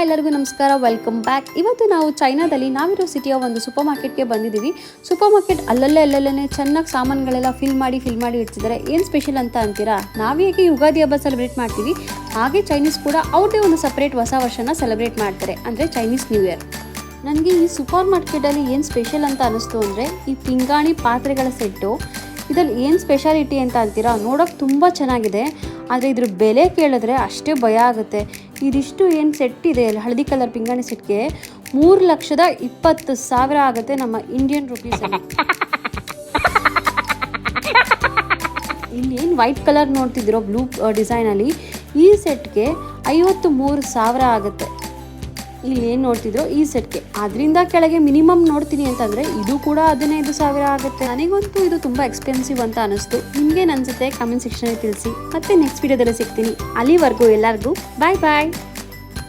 Hi ಎಲ್ಲರಿಗೂ ನಮಸ್ಕಾರ, welcome back. ಇವತ್ತು ನಾವು ಚೈನಾದಲ್ಲಿ ನಾವಿರೋ ಸಿಟಿಯ ಒಂದು ಸೂಪರ್ ಮಾರ್ಕೆಟ್ಗೆ ಬಂದಿದ್ದೀವಿ. ಸೂಪರ್ ಮಾರ್ಕೆಟ್ ಅಲ್ಲಲ್ಲೇ ಚೆನ್ನಾಗಿ ಸಾಮಾನುಗಳೆಲ್ಲ ಫಿಲ್ ಮಾಡಿ ಇಡ್ತಿದ್ದಾರೆ. ಏನು ಸ್ಪೆಷಲ್ ಅಂತ ಅಂತೀರಾ? ನಾವು ಹೇಗೆ ಯುಗಾದಿ ಹಬ್ಬ ಸೆಲೆಬ್ರೇಟ್ ಮಾಡ್ತೀವಿ, ಹಾಗೆ ಚೈನೀಸ್ ಕೂಡ ಅವ್ರದ್ದೇ ಒಂದು ಸಪ್ರೇಟ್ ಹೊಸ ವರ್ಷನ ಸೆಲೆಬ್ರೇಟ್ ಮಾಡ್ತಾರೆ, ಅಂದರೆ ಚೈನೀಸ್ ನ್ಯೂ ಇಯರ್. ನನಗೆ ಈ ಸೂಪರ್ ಮಾರ್ಕೆಟಲ್ಲಿ ಏನು ಸ್ಪೆಷಲ್ ಅಂತ ಅನ್ನಿಸ್ತು ಅಂದರೆ ಈ ಪಿಂಗಾಣಿ ಪಾತ್ರೆಗಳ ಸೆಟ್ಟು. ಇದರಲ್ಲಿ ಏನು ಸ್ಪೆಷಾಲಿಟಿ ಅಂತ ಅಂತೀರಾ? ನೋಡೋಕೆ ತುಂಬ ಚೆನ್ನಾಗಿದೆ, ಆದರೆ ಇದ್ರ ಬೆಲೆ ಕೇಳಿದ್ರೆ ಅಷ್ಟೇ ಭಯ ಆಗುತ್ತೆ. ಇದಿಷ್ಟು ಏನು ಸೆಟ್ ಇದೆ ಅಲ್ಲ, ಹಳದಿ ಕಲರ್ ಪಿಂಗಾಣಿ ಸೆಟ್ಗೆ 3,20,000 ಆಗುತ್ತೆ ನಮ್ಮ ಇಂಡಿಯನ್ ರುಪೀಸಲ್ಲಿ. ಇಲ್ಲಿ ಏನು ವೈಟ್ ಕಲರ್ ನೋಡ್ತಿದ್ದೀರೋ ಬ್ಲೂ ಡಿಸೈನಲ್ಲಿ, ಈ ಸೆಟ್ಗೆ 53,000 ಆಗುತ್ತೆ. ಇಲ್ಲಿ ಏನು ನೋಡ್ತಿದ್ರು ಈ ಸೆಟ್ಗೆ. ಅದರಿಂದ ಕೆಳಗೆ ಮಿನಿಮಮ್ ನೋಡ್ತೀನಿ ಅಂತಂದರೆ ಇದು ಕೂಡ 15,000 ಆಗುತ್ತೆ. ನನಗಂತೂ ಇದು ತುಂಬ ಎಕ್ಸ್ಪೆನ್ಸಿವ್ ಅಂತ ಅನಿಸ್ತು. ನಿಮ್ಗೇನು ಅನಿಸುತ್ತೆ? ಕಮೆಂಟ್ ಸೆಕ್ಷನಲ್ಲಿ ತಿಳಿಸಿ. ಮತ್ತೆ ನೆಕ್ಸ್ಟ್ ವಿಡಿಯೋದಲ್ಲಿ ಸಿಗ್ತೀನಿ. ಅಲ್ಲಿವರೆಗೂ ಎಲ್ಲರಿಗೂ ಬಾಯ್ ಬಾಯ್.